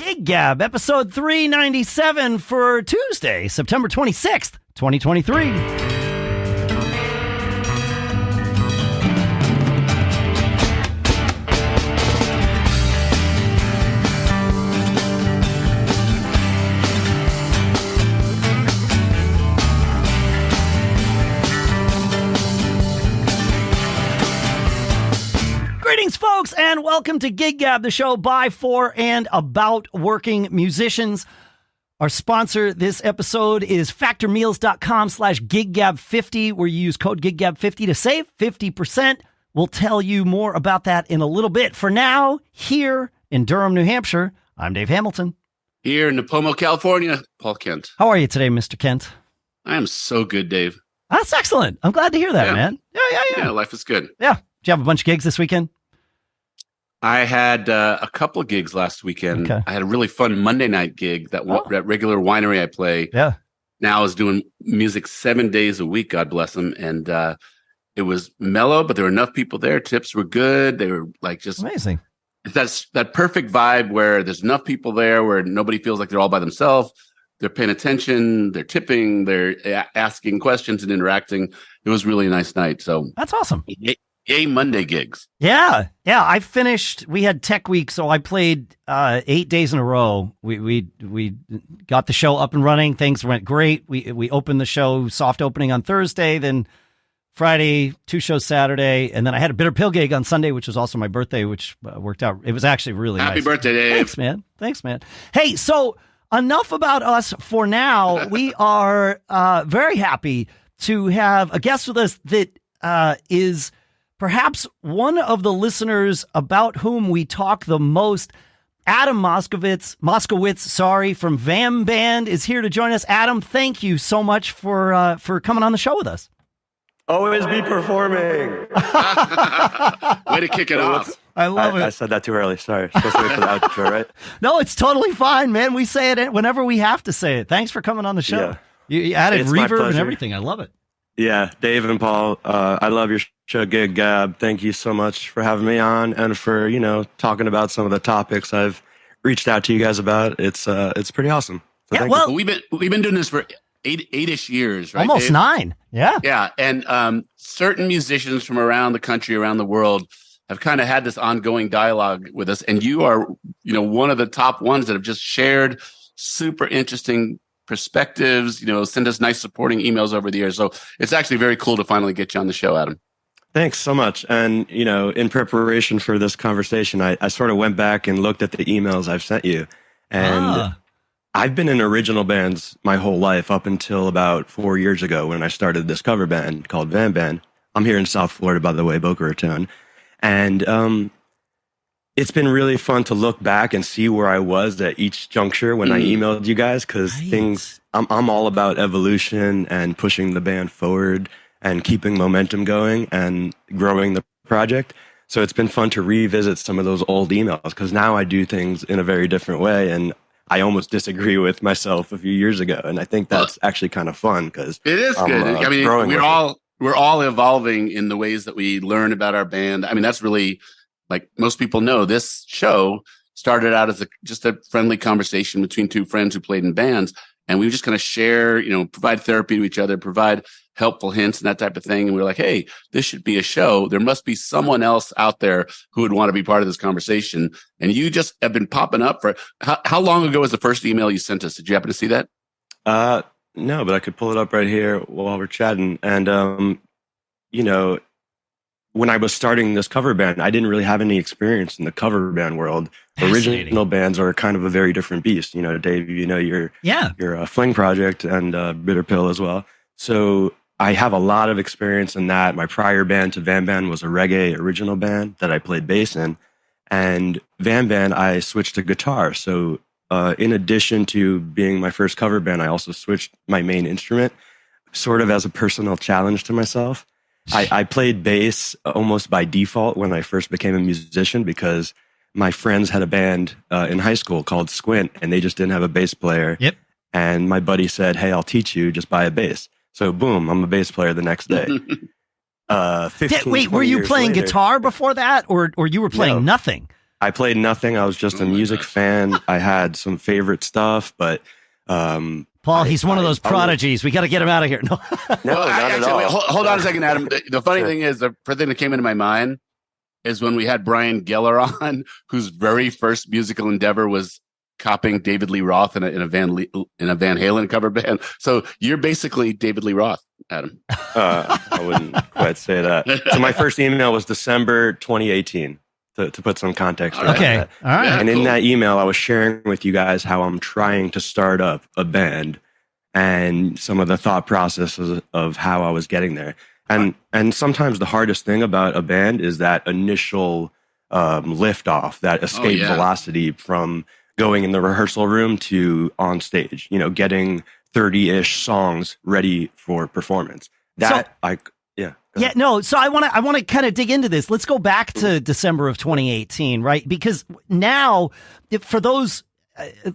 Gig Gab, episode 397 for Tuesday, September 26th, 2023. Greetings, folks, and welcome to Gig Gab, the show by, for, and about working musicians. Our sponsor this episode is factormeals.com/giggab50, where you use code giggab50 to save 50%. We'll tell you more about that in a little bit. For now, here in Durham, New Hampshire, I'm Dave Hamilton. Here in Napomo, California, Paul Kent. How are you today, Mr. Kent? I am so good, Dave. That's excellent. I'm glad to hear that, man. Yeah, life is good. Yeah. Did you have a bunch of gigs this weekend? I had a couple of gigs last weekend. Okay. I had a really fun Monday night gig that regular winery I play. Yeah. Now is doing music 7 days a week, God bless them. And it was mellow, but there were enough people there. Tips were good. They were like just amazing. That's that perfect vibe where there's enough people there where nobody feels like they're all by themselves. They're paying attention. They're tipping. They're asking questions and interacting. It was really a nice night. So that's awesome. Yay, Monday gigs. Yeah. I finished. We had Tech Week, so I played 8 days in a row. We got the show up and running. Things went great. We opened the show, soft opening on Thursday, then Friday, 2 shows Saturday, and then I had a Bitter Pill gig on Sunday, which was also my birthday, which worked out. It was actually really nice. Happy birthday, Dave. Thanks, man. Hey, so enough about us for now. We are very happy to have a guest with us that is perhaps one of the listeners about whom we talk the most. Adam Moskowitz, from VAM Band is here to join us. Adam, thank you so much for coming on the show with us. Always be performing. Way to kick it off. I love it. I said that too early. Sorry. Supposed to wait for the outro, right? No, it's totally fine, man. We say it whenever we have to say it. Thanks for coming on the show. Yeah. You added reverb and everything. I love it. Yeah, Dave and Paul, I love your show, Gig Gab. Thank you so much for having me on and for, talking about some of the topics I've reached out to you guys about. It's pretty awesome. So yeah, well, we've been doing this for eight-ish years, right? Almost Dave? 9. Yeah. Yeah. And certain musicians from around the country, around the world have kind of had this ongoing dialogue with us. And you are, one of the top ones that have just shared super interesting perspectives, send us nice supporting emails over the years. So it's actually very cool to finally get you on the show, Adam. Thanks so much. And, in preparation for this conversation, I sort of went back and looked at the emails I've sent you. And I've been in original bands my whole life up until about 4 years ago when I started this cover band called VAM Band. I'm here in South Florida, by the way, Boca Raton. And it's been really fun to look back and see where I was at each juncture when I emailed you guys, because I'm all about evolution and pushing the band forward and keeping momentum going and growing the project. So it's been fun to revisit some of those old emails, because now I do things in a very different way, and I almost disagree with myself a few years ago. And I think that's actually kind of fun, because it is good. I mean, we're all evolving in the ways that we learn about our band. I mean, that's really, like most people know, this show started out as just a friendly conversation between two friends who played in bands. And we were just going to share, provide therapy to each other, provide helpful hints and that type of thing. And we were like, hey, this should be a show. There must be someone else out there who would want to be part of this conversation. And you just have been popping up for how long ago was the first email you sent us? Did you happen to see that? No, but I could pull it up right here while we're chatting. And, when I was starting this cover band, I didn't really have any experience in the cover band world. Original bands are kind of a very different beast. Dave, you're a Fling project and Bitter Pill as well. So I have a lot of experience in that. My prior band to VAM Band was a reggae original band that I played bass in. And VAM Band, I switched to guitar. So in addition to being my first cover band, I also switched my main instrument, sort of as a personal challenge to myself. I played bass almost by default when I first became a musician, because my friends had a band in high school called Squint, and they just didn't have a bass player. Yep. And my buddy said, hey, I'll teach you, just buy a bass. So boom, I'm a bass player the next day. 15, wait, were you playing guitar before that, or you were playing nothing? I played nothing. I was just a music fan. I had some favorite stuff, but Paul, he's one of those prodigies. We got to get him out of here. No, not at all. Wait, hold on a second, Adam. The funny thing is, the first thing that came into my mind is when we had Brian Geller on, whose very first musical endeavor was copying David Lee Roth in a Van Halen cover band. So you're basically David Lee Roth, Adam. I wouldn't quite say that. So my first email was December 2018. To put some context around that. All right. And in that email, I was sharing with you guys how I'm trying to start up a band and some of the thought processes of how I was getting there. And sometimes the hardest thing about a band is that initial lift off, that escape velocity from going in the rehearsal room to on stage, getting 30-ish songs ready for performance. So I want to kind of dig into this. Let's go back to December of 2018, right? Because now, for those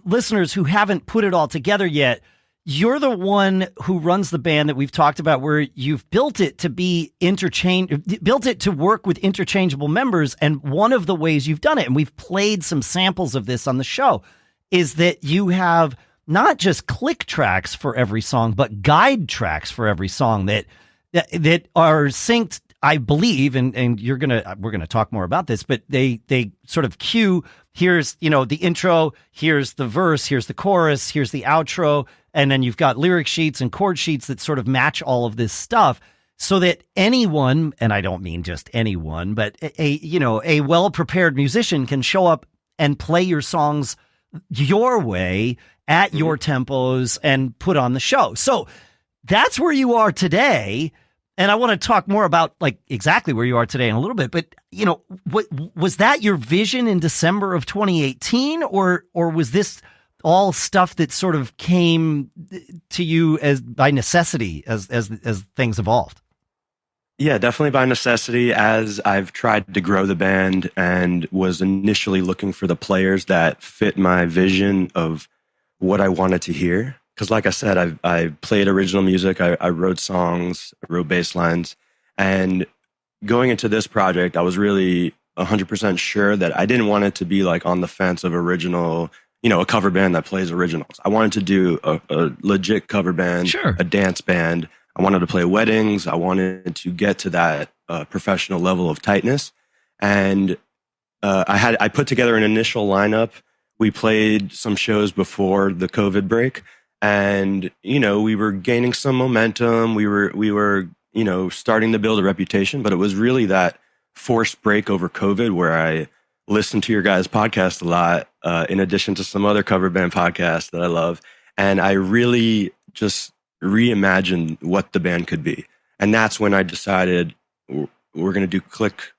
listeners who haven't put it all together yet, you're the one who runs the band that we've talked about, where you've built it to be built it to work with interchangeable members. And one of the ways you've done it, and we've played some samples of this on the show, is that you have not just click tracks for every song, but guide tracks for every song that are synced, I believe, and we're gonna talk more about this, but they sort of cue, here's the intro, here's the verse, here's the chorus, here's the outro, and then you've got lyric sheets and chord sheets that sort of match all of this stuff, so that anyone, and I don't mean just anyone, but a well-prepared musician can show up and play your songs your way at your tempos and put on the show. So that's where you are today. And I want to talk more about exactly where you are today in a little bit, but what was that your vision in December of 2018, or was this all stuff that sort of came to you as by necessity as things evolved? Yeah, definitely by necessity, as I've tried to grow the band and was initially looking for the players that fit my vision of what I wanted to hear. Because like I said, I played original music, I wrote songs, I wrote bass lines, and going into this project, I was really 100% sure that I didn't want it to be on the fence of original, a cover band that plays originals. I wanted to do a legit cover band, a dance band. I wanted to play weddings. I wanted to get to that professional level of tightness. And I put together an initial lineup. We played some shows before the COVID break. And, we were gaining some momentum. We were, starting to build a reputation, but it was really that forced break over COVID where I listened to your guys' podcast a lot, in addition to some other cover band podcasts that I love. And I really just reimagined what the band could be. And that's when I decided we're going to do click,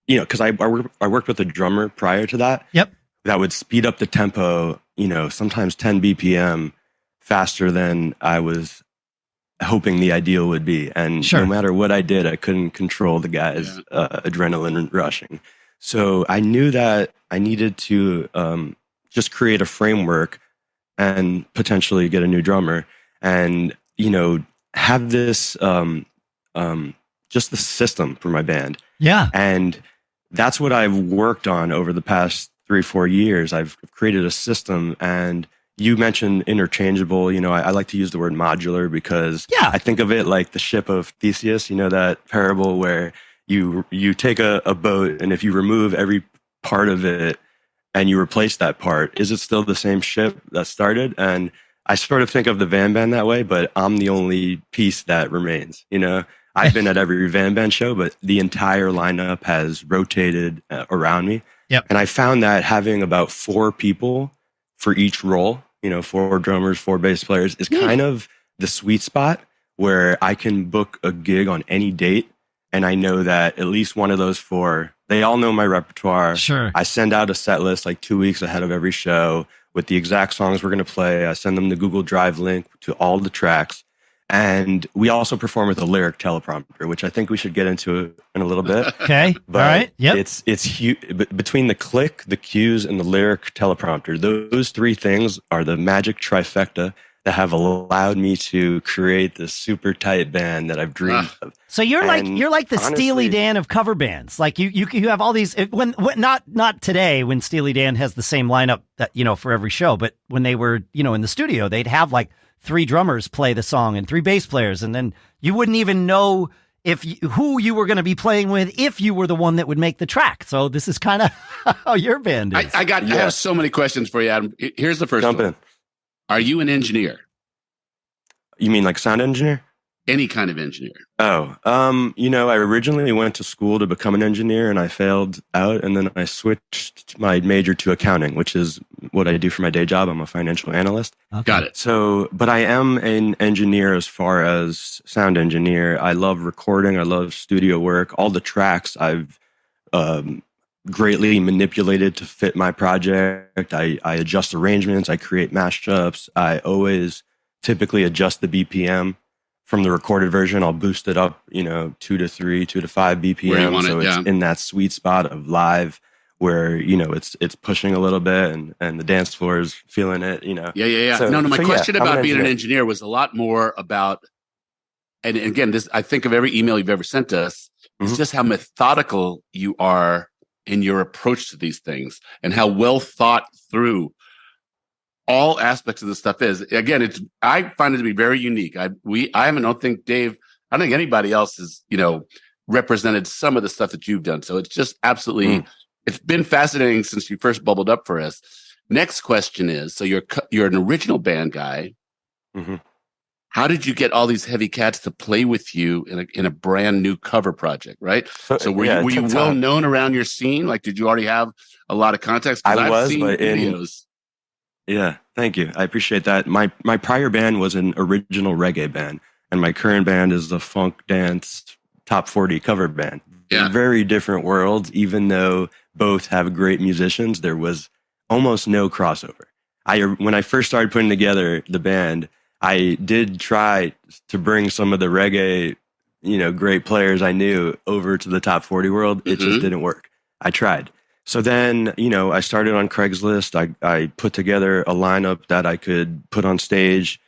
because I worked with a drummer prior to that. Yep. That would speed up the tempo, sometimes 10 BPM. Faster than I was hoping the ideal would be. And no matter what I did, I couldn't control the guys' adrenaline rushing. So I knew that I needed to just create a framework and potentially get a new drummer and, have this, just the system for my band. Yeah. And that's what I've worked on over the past 3-4 years. I've created a system, and you mentioned interchangeable. I like to use the word modular because I think of it like the ship of Theseus, that parable where you take a boat, and if you remove every part of it and you replace that part, is it still the same ship that started? And I sort of think of the VAM Band that way, but I'm the only piece that remains. I've been at every VAM Band show, but the entire lineup has rotated around me. Yep. And I found that having about 4 people for each role, 4 drummers, 4 bass players, is kind of the sweet spot where I can book a gig on any date. And I know that at least one of those 4, they all know my repertoire. Sure. I send out a set list 2 weeks ahead of every show with the exact songs we're going to play. I send them the Google Drive link to all the tracks. And we also perform with a lyric teleprompter, which I think we should get into in a little bit. Okay. But all right. Yep. It's huge. Between the click, the cues, and the lyric teleprompter, those 3 things are the magic trifecta that have allowed me to create this super tight band that I've dreamed of. So you're like the honestly, Steely Dan of cover bands. Like you have all these when not today when Steely Dan has the same lineup that, you know, for every show, but when they were, you know, in the studio, they'd have like 3 drummers play the song and 3 bass players, and then you wouldn't even know who you were going to be playing with if you were the one that would make the track. So this is kind of how your band is. I have so many questions for you, Adam. Here's the first one. Are you an engineer? You mean like sound engineer? Any kind of engineer. Oh, you know, I originally went to school to become an engineer and I failed out. And then I switched my major to accounting, which is what I do for my day job. I'm a financial analyst. Okay. Got it. So, but I am an engineer as far as sound engineer. I love recording. I love studio work. All the tracks I've greatly manipulated to fit my project. I adjust arrangements. I create mashups. I always typically adjust the BPM. From the recorded version, I'll boost it up, you know, 2 to 3, 2 to 5 BPM. So it's in that sweet spot of live where, you know, it's pushing a little bit and the dance floor is feeling it, you know. Yeah. So, my question about being an engineer was a lot more about, and again, this, I think of every email you've ever sent us, it's just how methodical you are in your approach to these things and how well thought through all aspects of this stuff is. Again, I find it to be very unique. I don't think Dave, I don't think anybody else has, you know, represented some of the stuff that you've done. So it's just absolutely, it's been fascinating since you first bubbled up for us. Next question is, so you're an original band guy. How did you get all these heavy cats to play with you in a brand new cover project, right? So were you well known around your scene? Like, did you already have a lot of contacts? I've seen videos. Yeah, thank you. I appreciate that. My prior band was an original reggae band, and my current band is the funk dance top 40 cover band. Yeah. Very different worlds, even though both have great musicians. There was almost no crossover. When I first started putting together the band, I did try to bring some of the reggae, you know, great players I knew over to the top 40 world. It just didn't work. I tried. So then, you know, I started on Craigslist. I put together a lineup that I could put on stage,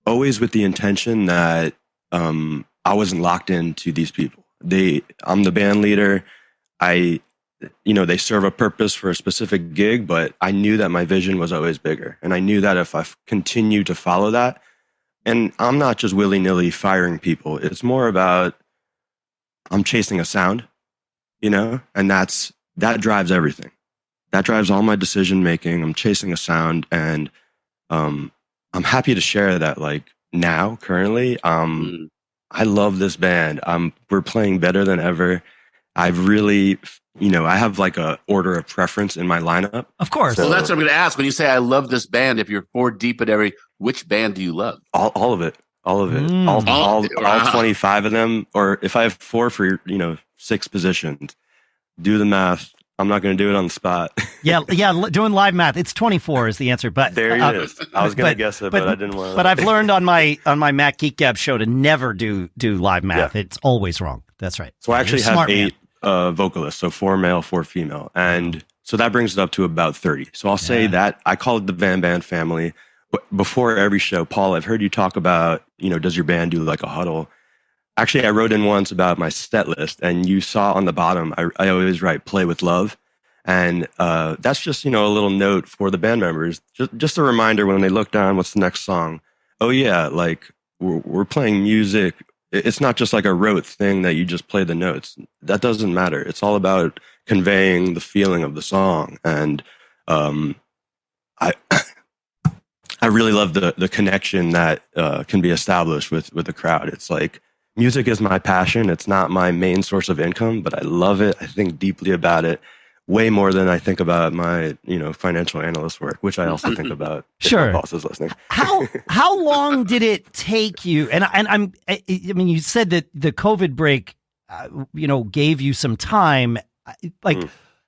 always with the intention that I wasn't locked into these people. I'm the band leader. They serve a purpose for a specific gig, but I knew that my vision was always bigger. And I knew that if I continue to follow that, and I'm not just willy-nilly firing people, it's more about I'm chasing a sound, you know, and that drives everything. That drives all my decision making. I'm chasing a sound, and I'm happy to share that. Like now, currently, I love this band. We're playing better than ever. I've really, you know, I have like a order of preference in my lineup. Of course. So, well, that's what I'm going to ask. When you say I love this band, if you're 4 deep at which band do you love? All of it. All of it. All 25 of them. Or if I have 4 for, you know, 6 positions. Do the math. I'm not going to do it on the spot. Yeah, doing live math. It's 24 is the answer. But there it is. I was going to guess it, but I didn't want to. But I've learned on my Mac Gig Gab show to never do live math. Yeah. It's always wrong. That's right. So I actually have 8 vocalists, so 4 male, 4 female, and so that brings it up to about 30. So I'll say that I call it the VAM Band family. But before every show, Paul, I've heard you talk about, you know, does your band do like a huddle? Actually, I wrote in once about my set list, and you saw on the bottom, I always write play with love. And that's just, you know, a little note for the band members. Just a reminder when they look down, what's the next song? Oh, yeah, like we're playing music. It's not just like a rote thing that you just play the notes. That doesn't matter. It's all about conveying the feeling of the song. And I really love the connection that can be established with the crowd. It's like, music is my passion. It's not my main source of income, but I love it. I think deeply about it, way more than I think about my, you know, financial analyst work, which I also think about. Sure. If my boss is listening. How long did it take you? And I mean, you said that the COVID break, you know, gave you some time. Like,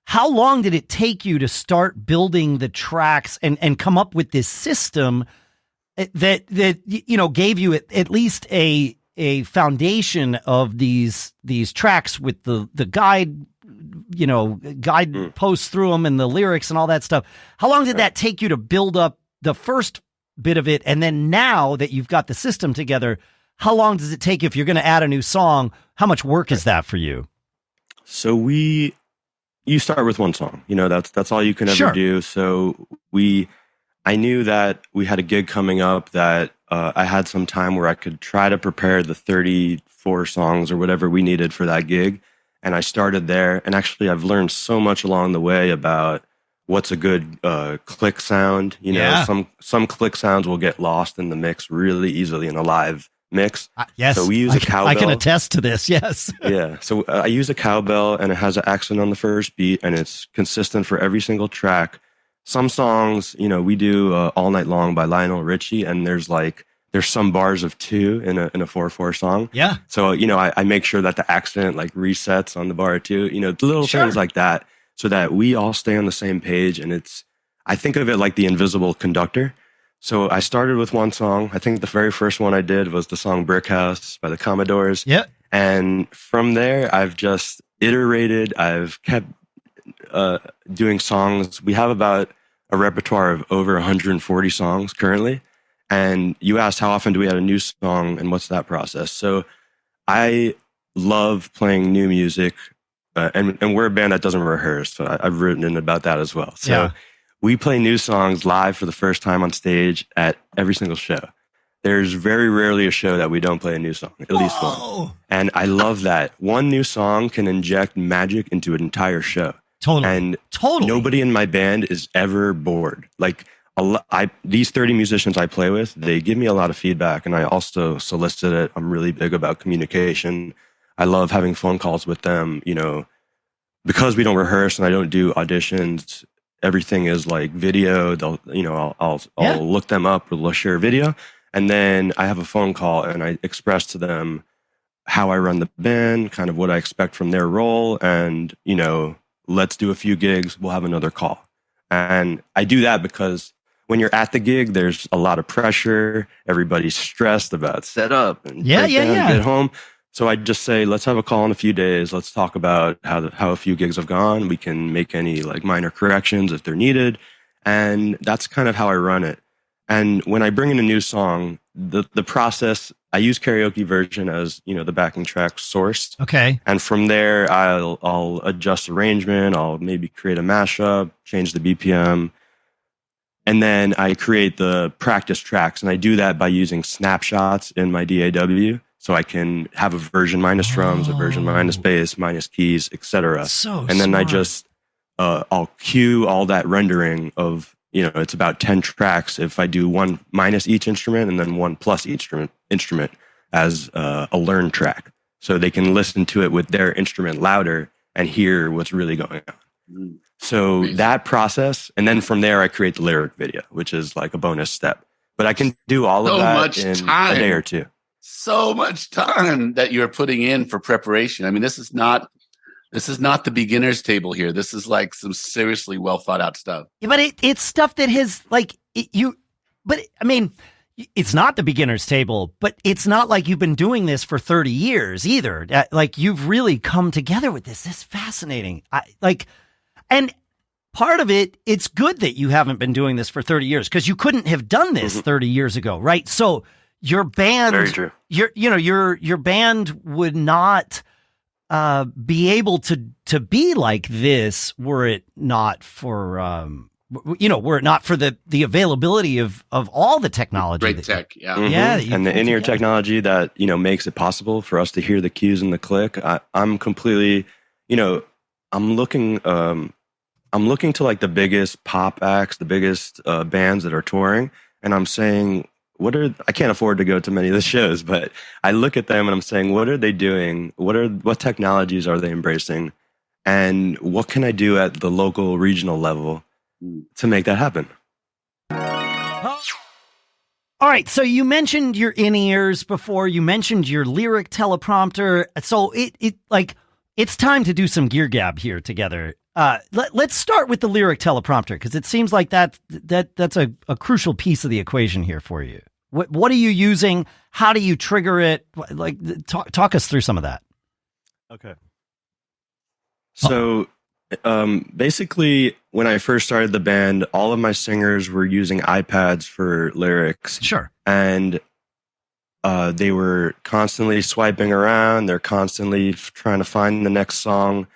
how long did it take you to start building the tracks and come up with this system that you know gave you at least a foundation of these tracks with the guide, you know, guide posts through them and the lyrics and all that stuff? How long did that take you to build up the first bit of it. And then now that you've got the system together, how long does it take if you're going to add a new song? How much work is that for you? So you start with one song, that's all you can ever do. So I knew that we had a gig coming up, that I had some time where I could try to prepare the 34 songs or whatever we needed for that gig. And I started there. And actually, I've learned so much along the way about what's a good click sound. Some click sounds will get lost in the mix really easily in a live mix. Yes. So we use a cowbell. I can attest to this. Yes. Yeah. So I use a cowbell, and it has an accent on the first beat, and it's consistent for every single track. Some songs, we do All Night Long by Lionel Richie, and there's some bars of 2 in a 4/4 song. Yeah. So, I make sure that the accent resets on the bar 2, little things like that, so that we all stay on the same page. And I think of it like the Invisible Conductor. So I started with one song. I think the very first one I did was the song Brick House by the Commodores. Yeah. And from there, I've just iterated. I've kept doing songs. We have about a repertoire of over 140 songs currently. And you asked how often do we add a new song and what's that process? So I love playing new music, and we're a band that doesn't rehearse. So I've written about that as well. So we play new songs live for the first time on stage at every single show. There's very rarely a show that we don't play a new song, at least one. And I love that. One new song can inject magic into an entire show. Totally. And nobody in my band is ever bored. These 30 musicians I play with, they give me a lot of feedback, and I also solicit it. I'm really big about communication. I love having phone calls with them, because we don't rehearse and I don't do auditions. Everything is video. I'll look them up, or they'll share a video, and then I have a phone call and I express to them how I run the band, kind of what I expect from their role, and let's do a few gigs. We'll have another call. And I do that because when you're at the gig, there's a lot of pressure. Everybody's stressed about setup and get home. So I just say, let's have a call in a few days. Let's talk about how a few gigs have gone. We can make any minor corrections if they're needed. And that's kind of how I run it. And when I bring in a new song, the process, I use Karaoke version as, the backing track source. Okay. And from there, I'll adjust arrangement. I'll maybe create a mashup, change the BPM. And then I create the practice tracks. And I do that by using snapshots in my DAW. So I can have a version minus drums, a version minus bass, minus keys, etc. And then I just, I'll cue all that rendering of, it's about 10 tracks if I do one minus each instrument and then one plus each instrument as a learn track. So they can listen to it with their instrument louder and hear what's really going on. So that process, and then from there I create the lyric video, which is a bonus step. But I can do all of that in a day or two. So much time that you're putting in for preparation. I mean, this is not the beginner's table here. This is some seriously well thought out stuff. Yeah, but it's stuff that has it's not the beginner's table, but it's not like you've been doing this for 30 years either. You've really come together with this. This is fascinating. And part of it, it's good that you haven't been doing this for 30 years because you couldn't have done this 30 years ago, right? So your band, very true. Your band would not be able to be like this were it not for the availability of all the technology. Great tech, yeah. And the in-ear technology that makes it possible for us to hear the cues and the click. I'm completely, I'm looking to the biggest pop acts, the biggest bands that are touring, and I'm saying, I can't afford to go to many of the shows, but I look at them and I'm saying, what are they doing? What technologies are they embracing? And what can I do at the local, regional level to make that happen? All right. So you mentioned your in-ears before. You mentioned your lyric teleprompter. So it's time to do some Gig Gab here together. Let's start with the lyric teleprompter because it seems like that's a crucial piece of the equation here for you. What are you using? How do you trigger it? Talk us through some of that. Okay. So Basically, when I first started the band, all of my singers were using iPads for lyrics. Sure. And they were constantly swiping around. They're constantly trying to find the next song.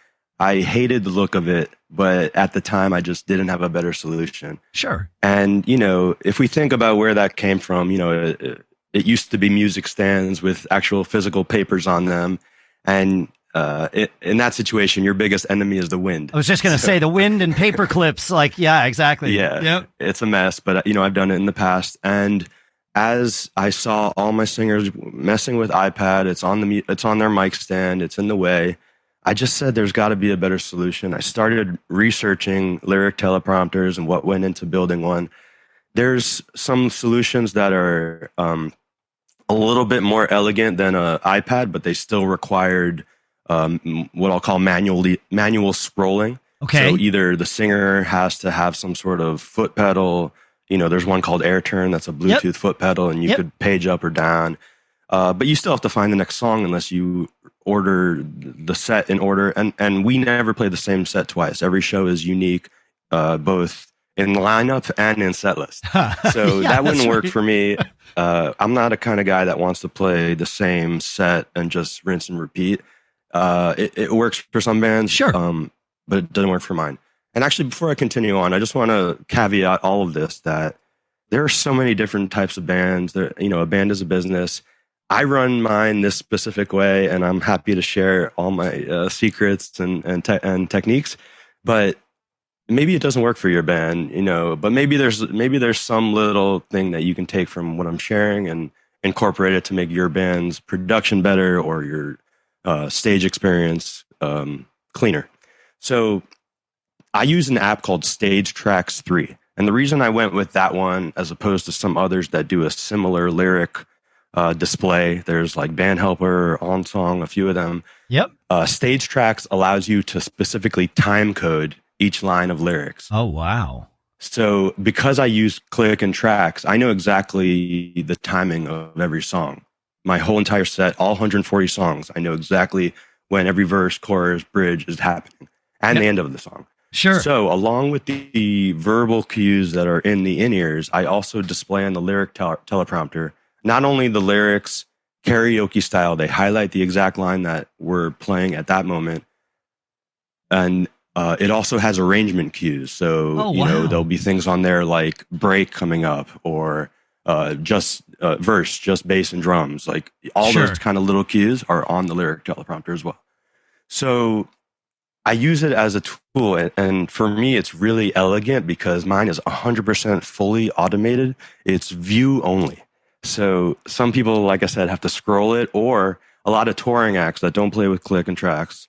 I hated the look of it, but at the time, I just didn't have a better solution. Sure. And, if we think about where that came from, it used to be music stands with actual physical papers on them. And in that situation, your biggest enemy is the wind. I was just going to say the wind and paper clips. Like, yeah, exactly. Yeah, yep. It's a mess, but I've done it in the past. And as I saw all my singers messing with iPad, it's on their mic stand, it's in the way. I just said there's got to be a better solution. I started researching lyric teleprompters and what went into building one. There's some solutions that are a little bit more elegant than an iPad, but they still required what I'll call manual scrolling. Okay. So either the singer has to have some sort of foot pedal. There's one called AirTurn that's a Bluetooth foot pedal, and you could page up or down. But you still have to find the next song unless you order the set in order. And we never play the same set twice. Every show is unique, both in lineup and in set list. So that wouldn't work for me. I'm not a kind of guy that wants to play the same set and just rinse and repeat. It works for some bands, sure, but it doesn't work for mine. And actually, before I continue on, I just want to caveat all of this that there are so many different types of bands. A band is a business. I run mine this specific way, and I'm happy to share all my secrets and techniques. But maybe it doesn't work for your band, But maybe there's some little thing that you can take from what I'm sharing and incorporate it to make your band's production better or your stage experience cleaner. So I use an app called Traxx 3. And the reason I went with that one as opposed to some others that do a similar lyric display, there's like Band Helper, On Song, a few of them. Yep. Traxx allows you to specifically time code each line of lyrics. Oh, wow. So because I use Click and Traxx, I know exactly the timing of every song. My whole entire set, all 140 songs, I know exactly when every verse, chorus, bridge is happening and the end of the song. Sure. So along with the verbal cues that are in the in-ears, I also display on the lyric teleprompter, not only the lyrics karaoke style, they highlight the exact line that we're playing at that moment. And it also has arrangement cues. So, there'll be things on there like break coming up or just verse, just bass and drums. Like all those kind of little cues are on the lyric teleprompter as well. So I use it as a tool, and for me, it's really elegant because mine is 100% fully automated. It's view only. So some people, like I said, have to scroll it, or a lot of touring acts that don't play with Click and Traxx,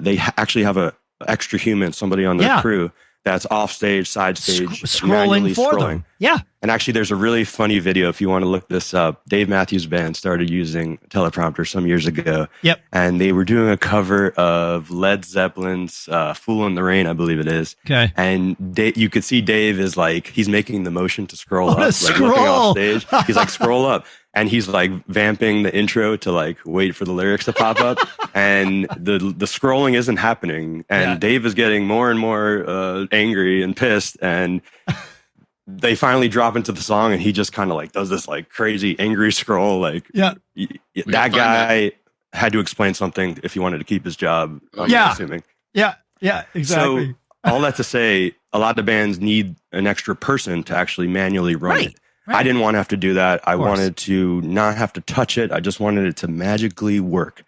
they actually have a extra human, somebody on their crew that's off stage, side stage, scrolling for them. Yeah. And actually, there's a really funny video if you want to look this up. Dave Matthews Band started using teleprompter some years ago. Yep. And they were doing a cover of Led Zeppelin's "Fool in the Rain," I believe it is. Okay. And you could see Dave is like, he's making the motion to scroll up, like looking off stage. He's like, scroll up. And he's like vamping the intro to like wait for the lyrics to pop up, and the scrolling isn't happening. And Dave is getting more and more angry and pissed, and they finally drop into the song, and he just kind of like does this like crazy angry scroll. Like that guy had to explain something if he wanted to keep his job. I'm assuming. Yeah, exactly. So all that to say, a lot of bands need an extra person to actually manually run it. Right. I didn't want to have to do that. I wanted to not have to touch it. I just wanted it to magically work.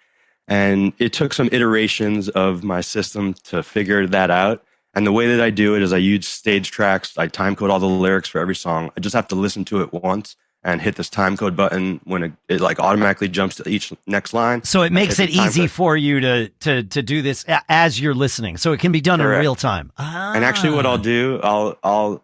And it took some iterations of my system to figure that out. And the way that I do it is I use Traxx. I time code all the lyrics for every song. I just have to listen to it once and hit this time code button when it like automatically jumps to each next line. So it makes it easy for you to do this as you're listening. So it can be done in real time. And actually what I'll do, I'll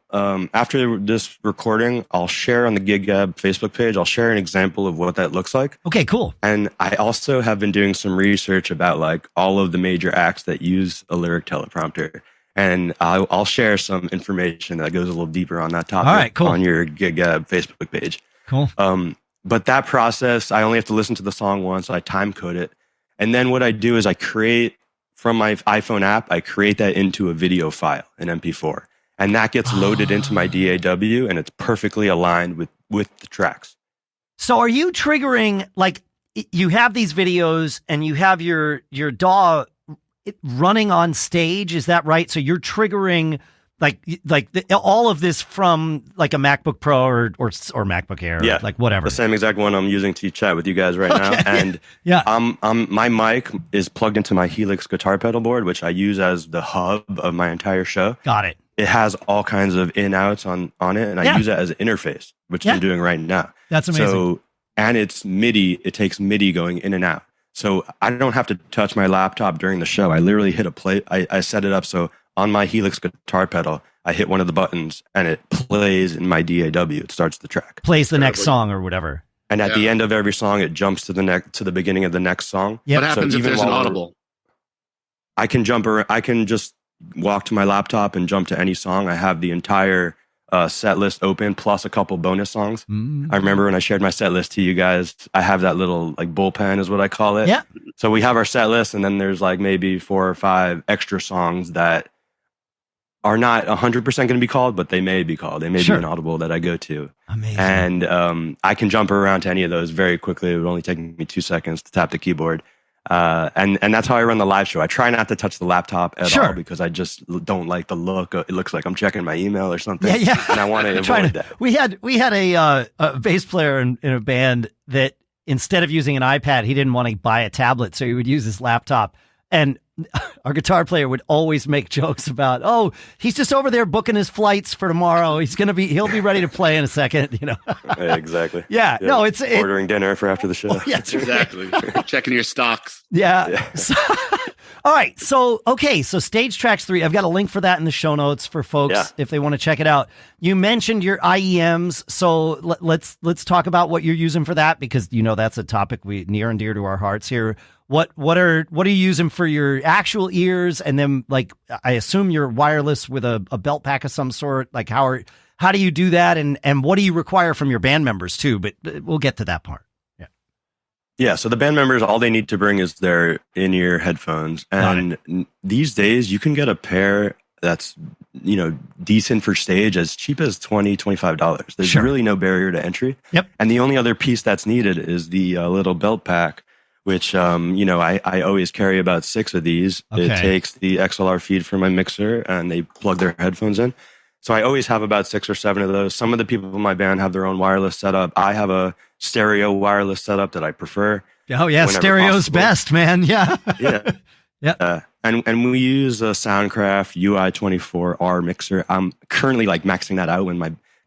after this recording, I'll share on the Gig Gab Facebook page, I'll share an example of what that looks like. Okay, cool. And I also have been doing some research about like all of the major acts that use a lyric teleprompter. And I'll share some information that goes a little deeper on that topic on your Gig Gab Facebook page. Cool. But that process, I only have to listen to the song once. I time code it. And then what I do is I create from my iPhone app, I create that into a video file, an MP4. And that gets loaded into my DAW, and it's perfectly aligned with the tracks. So are you triggering, like, you have these videos and you have your DAW running on stage? Is that right? So you're triggering all of this from like a MacBook Pro or MacBook Air, yeah, like whatever. The same exact one I'm using to chat with you guys right now. And my mic is plugged into my Helix guitar pedal board, which I use as the hub of my entire show. Got it. It has all kinds of in-outs on it, and I use it as an interface, which I'm doing right now. That's amazing. So, and it's MIDI. It takes MIDI going in and out. So I don't have to touch my laptop during the show. I literally hit a play. I set it up so on my Helix guitar pedal, I hit one of the buttons and it plays in my DAW. It starts the track. Plays the next song or whatever. And at the end of every song, it jumps to the beginning of the next song. Yep. What happens if there's an audible? I can jump around. I can just walk to my laptop and jump to any song. I have the entire set list open plus a couple bonus songs. I remember when I shared my set list to you guys, I have that little like bullpen is what I call it. Yeah. So we have our set list, and then there's like maybe 4 or 5 extra songs that are not 100% going to be called, but they may be called. They may be an audible that I go to. Amazing. And I can jump around to any of those very quickly. It would only take me 2 seconds to tap the keyboard. And that's how I run the live show. I try not to touch the laptop at all because I just don't like the look. It looks like I'm checking my email or something. Yeah. And I want to avoid that. We had a bass player in a band that instead of using an iPad, he didn't want to buy a tablet, so he would use his laptop. And our guitar player would always make jokes about, oh, he's just over there booking his flights for tomorrow. He'll be ready to play in a second, you know. Yeah, exactly. Yeah. No, it's ordering dinner for after the show. Oh, yeah, exactly. Checking your stocks. Yeah. So, all right. So, okay. So Stage Traxx 3, I've got a link for that in the show notes for folks if they want to check it out. You mentioned your IEMs. So let's talk about what you're using for that, because, you know, that's a topic near and dear to our hearts here. What are you using for your actual ears? And then, like, I assume you're wireless with a belt pack of some sort. Like, how do you do that? And what do you require from your band members too? But we'll get to that part. Yeah. Yeah. So the band members, all they need to bring is their in-ear headphones. And these days you can get a pair that's, you know, decent for stage as cheap as $20, $25. There's really no barrier to entry. Yep. And the only other piece that's needed is the little belt pack, which, you know, I always carry about 6 of these. Okay. It takes the XLR feed from my mixer and they plug their headphones in. So I always have about 6 or 7 of those. Some of the people in my band have their own wireless setup. I have a stereo wireless setup that I prefer. Oh, yeah. Stereo's possible. Best, man. Yeah. Yeah. Yeah. And we use a Soundcraft UI24R mixer. I'm currently like maxing that out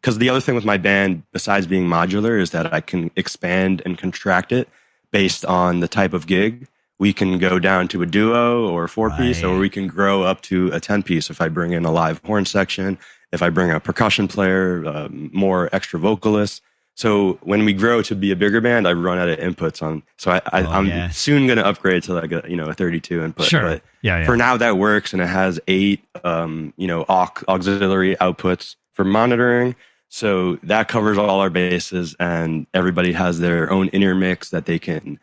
because the other thing with my band, besides being modular, is that I can expand and contract it based on the type of gig. We can go down to a duo or a 4-piece, or we can grow up to a 10-piece if I bring in a live horn section, if I bring a percussion player, more extra vocalists. So when we grow to be a bigger band, I run out of inputs on. So I'm soon going to upgrade to like a 32 input. Sure. But for now that works, and it has 8 auxiliary outputs for monitoring. So that covers all our bases, and everybody has their own inner mix that they can,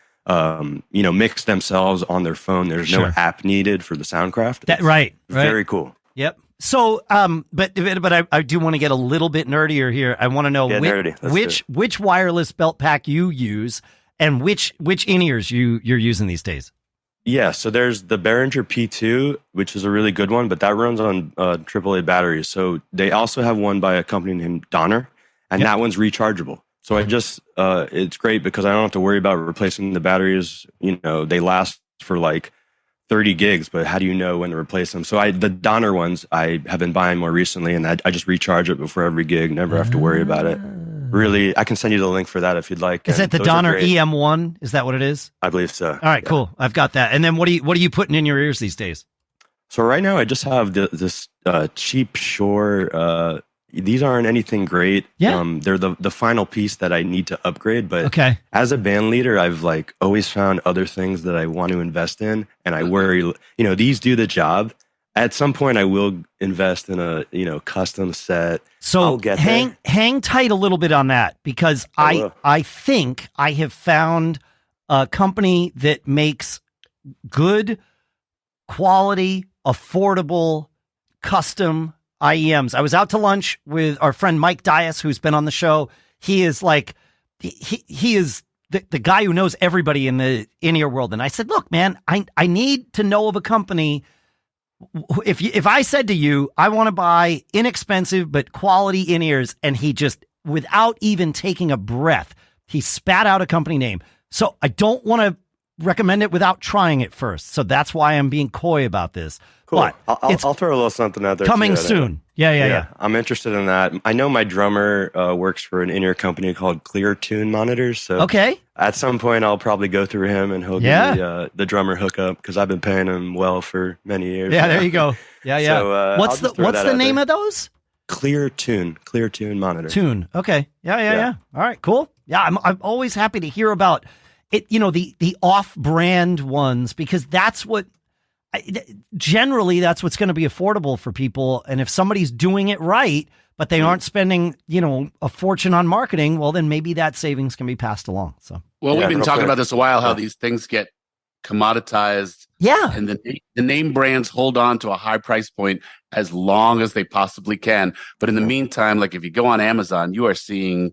mix themselves on their phone. There's no app needed for the Soundcraft. Right. Very cool. Yep. So, but I do want to get a little bit nerdier here. I want to know which wireless belt pack you use and which in-ears you're using these days. Yeah, so there's the Behringer P2, which is a really good one, but that runs on AAA batteries. So they also have one by a company named Donner, and that one's rechargeable. So it's great because I don't have to worry about replacing the batteries. You know, they last for like 30 gigs, but how do you know when to replace them? So the Donner ones I have been buying more recently, and I just recharge it before every gig, never have to worry about it. Really, I can send you the link for that if you'd like. Is that the Donner EM1? Is that what it is? I believe so. All right, cool. I've got that. And then what are you putting in your ears these days? So right now I just have this cheap Shure. These aren't anything great. Yeah. They're the final piece that I need to upgrade. But as a band leader, I've like always found other things that I want to invest in, and I worry. You know, these do the job. At some point, I will invest in a custom set. So I'll get hang tight a little bit on that, because I think I have found a company that makes good quality, affordable, custom IEMs. I was out to lunch with our friend Mike Dias, who's been on the show. He is like, he is the guy who knows everybody in the in-ear world. And I said, look, man, I need to know of a company. If I said to you, I want to buy inexpensive but quality in-ears, and he just, without even taking a breath, he spat out a company name. So I don't want to recommend it without trying it first. So that's why I'm being coy about this. Cool. But I'll throw a little something out there. Coming soon. Yeah. I'm interested in that. I know my drummer works for an in-ear company called Clear-Tune Monitors. So okay. At some point, I'll probably go through him and he'll give me the drummer hookup, because I've been paying him well for many years. Yeah, there you go. Yeah. So, what's the name of those? Clear-Tune Monitor. Tune. Okay. Yeah. All right, cool. Yeah, I'm always happy to hear about it, the off-brand ones, because that's what generally that's what's going to be affordable for people. And if somebody's doing it right, but they aren't spending, a fortune on marketing, well, then maybe that savings can be passed along. So, well, we've been talking about this a while, how these things get commoditized. Yeah. And the name brands hold on to a high price point as long as they possibly can. But in the meantime, like if you go on Amazon, you are seeing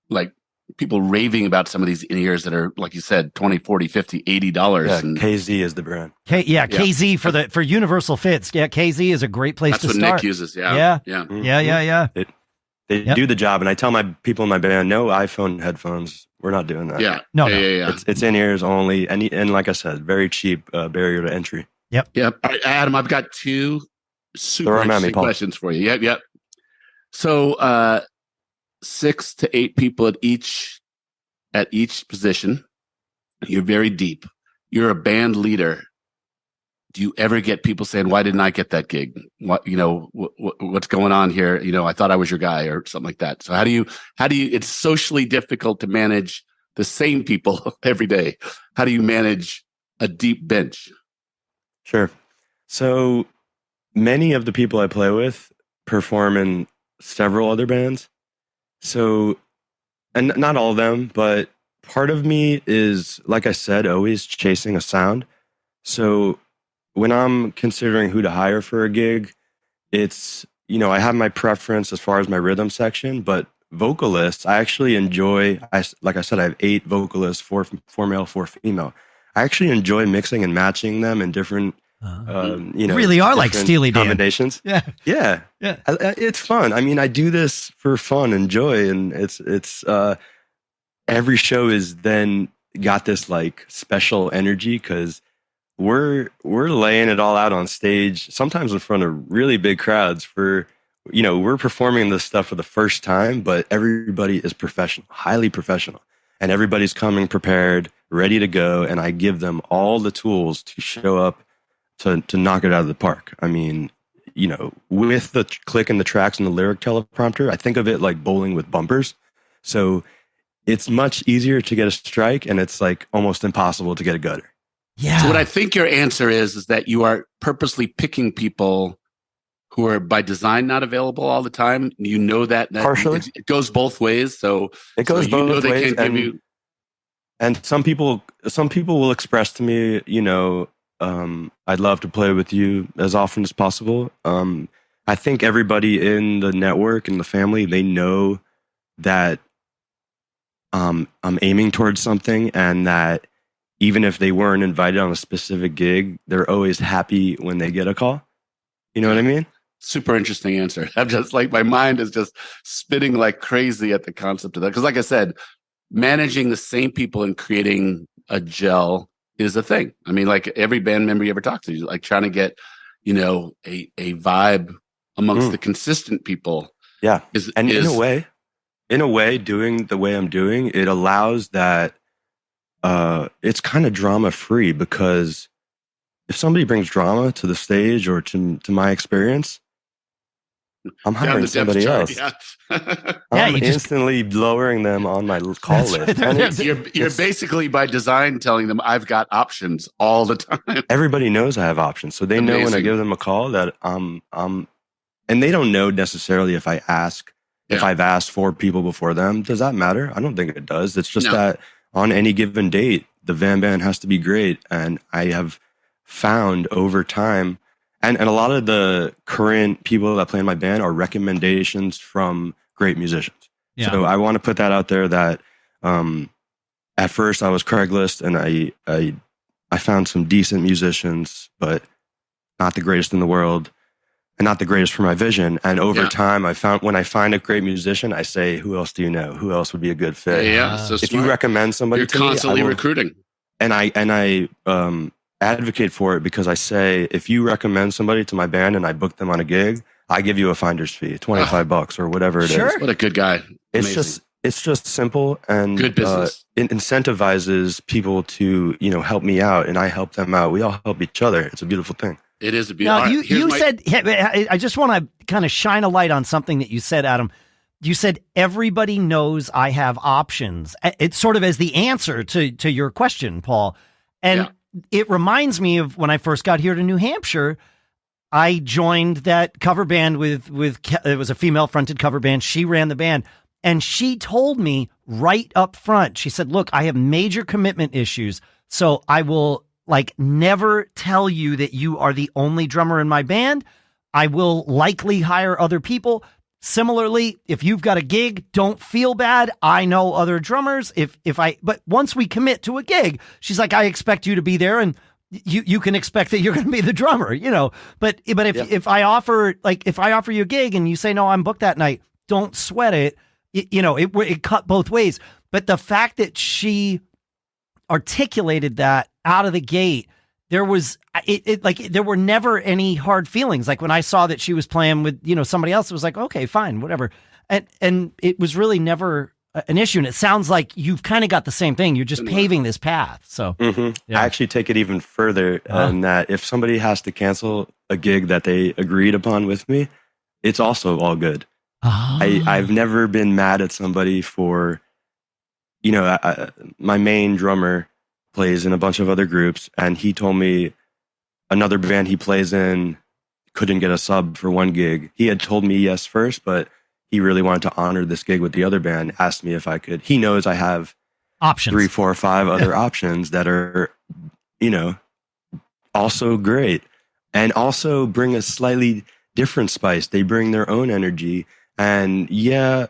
like people raving about some of these in-ears that are, like you said, $20, $40, $50, $80. Yeah, KZ is the brand. KZ for universal fits. Yeah, KZ is a great place to start. That's what Nick uses. Yeah. They do the job, and I tell my people in my band, no iPhone headphones. We're not doing that. Yeah. No. It's in-ears only, and like I said, very cheap barrier to entry. Yep. All right, Adam, I've got two super interesting questions for you. Yep. So 6 to 8 people at each position. You're very deep. You're a band leader. Do you ever get people saying, "Why didn't I get that gig? What's going on here? I thought I was your guy," or something like that. So how do you? It's socially difficult to manage the same people every day. How do you manage a deep bench? Sure. So many of the people I play with perform in several other bands. So, and not all of them, but part of me is, like I said, always chasing a sound. So when I'm considering who to hire for a gig, it's, I have my preference as far as my rhythm section, but vocalists, I actually enjoy, like I said, I have 8 vocalists, 4 male, 4 female. I actually enjoy mixing and matching them in different, really are like Steely Dan combinations. Yeah. It's fun. I mean, I do this for fun and joy, and it's every show is then got this like special energy, because we're laying it all out on stage, sometimes in front of really big crowds. We're performing this stuff for the first time, but everybody is professional, highly professional, and everybody's coming prepared, ready to go, and I give them all the tools to show up to knock it out of the park. I mean, with the click and the tracks and the lyric teleprompter, I think of it like bowling with bumpers. So it's much easier to get a strike, and it's like almost impossible to get a gutter. Yeah. So what I think your answer is that you are purposely picking people who are by design not available all the time. You know that partially it goes both ways. So it goes both ways. And some people will express to me, I'd love to play with you as often as possible. I think everybody in the network and the family, they know that I'm aiming towards something, and that even if they weren't invited on a specific gig, they're always happy when they get a call. You know what I mean? Super interesting answer. I'm just like, my mind is just spinning like crazy at the concept of that. Because like I said, managing the same people and creating a gel is a thing. I mean, like every band member you ever talk to, like trying to get, a vibe amongst the consistent people. Yeah. In a way, doing the way I'm doing, it allows that it's kind of drama free, because if somebody brings drama to the stage or to my experience, I'm hiring somebody else. Yeah. I'm instantly lowering them on my call list. And you're basically by design telling them I've got options all the time. Everybody knows I have options, so they know when I give them a call that and they don't know necessarily if I've asked 4 people before them. Does that matter? I don't think it does. It's just that on any given date, the VAM Band has to be great, and I have found over time, and a lot of the current people that play in my band are recommendations from great musicians. Yeah. So I want to put that out there that at first I was Craigslist, and I found some decent musicians, but not the greatest in the world, and not the greatest for my vision. And over time, when I find a great musician, I say, who else do you know? Who else would be a good fit? So if you recommend somebody you're to me, constantly recruiting. And I advocate for it, because I say, if you recommend somebody to my band and I book them on a gig, I give you a finder's fee, $25 or whatever it is. What a good guy. It's just simple, and good business. It incentivizes people to, help me out, and I help them out. We all help each other. It's a beautiful thing. It is a beautiful. Now, you said, I just want to kind of shine a light on something that you said, Adam. You said everybody knows I have options. It's sort of as the answer to your question, Paul. And it reminds me of when I first got here to New Hampshire. I joined that cover band with it was a female fronted cover band. She ran the band, and she told me right up front, she said, look, I have major commitment issues, so I will never tell you that you are the only drummer in my band. I will likely hire other people. Similarly, if you've got a gig, don't feel bad. I know other drummers. But once we commit to a gig, she's like, I expect you to be there, and you can expect that you're going to be the drummer, But if I offer you a gig and you say, no, I'm booked that night, don't sweat it. It cut both ways. But the fact that she articulated that out of the gate, there was there were never any hard feelings. Like when I saw that she was playing with somebody else, it was like, okay, fine, whatever. And it was really never an issue. And it sounds like you've kind of got the same thing. You're just paving this path. So I actually take it even further, that if somebody has to cancel a gig that they agreed upon with me, it's also all good. I've never been mad at somebody for, my main drummer plays in a bunch of other groups, and he told me another band he plays in couldn't get a sub for one gig. He had told me yes first, but he really wanted to honor this gig with the other band, asked me if I could. He knows I have options, 3, 4, 5 other options that are, also great, and also bring a slightly different spice. They bring their own energy. And a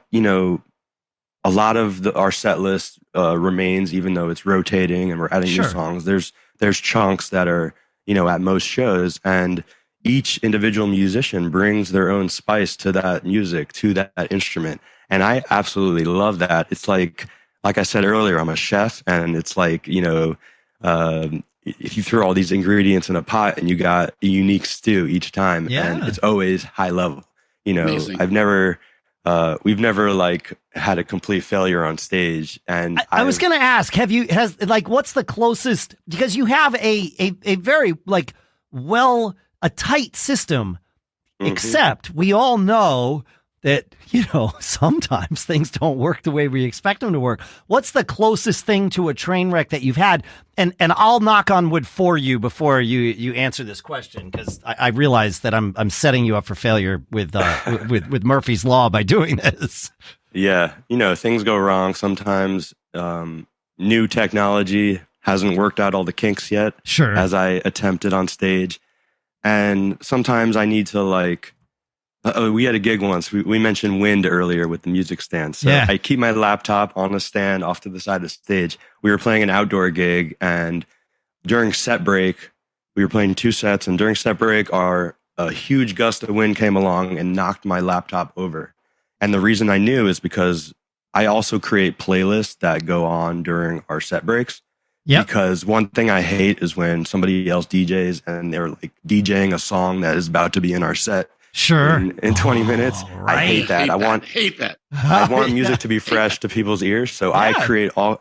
lot of our set list remains, even though it's rotating and we're adding new songs. There's chunks that are, at most shows, and each individual musician brings their own spice to that music, to that instrument. And I absolutely love that. It's like I said earlier, I'm a chef, and it's like, if you throw all these ingredients in a pot and you got a unique stew each time, and it's always high level. Amazing. We've never had a complete failure on stage. And I was going to ask, what's the closest, because you have a very a tight system, except we all know that, sometimes things don't work the way we expect them to work. What's the closest thing to a train wreck that you've had? And I'll knock on wood for you before you answer this question, because I realize that I'm setting you up for failure with Murphy's Law by doing this. Yeah. Things go wrong. Sometimes new technology hasn't worked out all the kinks yet. Sure. As I attempted on stage. And sometimes I need to we had a gig once. We mentioned wind earlier with the music stand. So I keep my laptop on a stand off to the side of the stage. We were playing an outdoor gig, and during set break, we were playing 2 sets. And during set break, a huge gust of wind came along and knocked my laptop over. And the reason I knew is because I also create playlists that go on during our set breaks. Yeah. Because one thing I hate is when somebody else DJs and they're DJing a song that is about to be in our set. Sure. In 20 minutes. Right. I hate that. I hate that. I want music to be fresh to people's ears. So I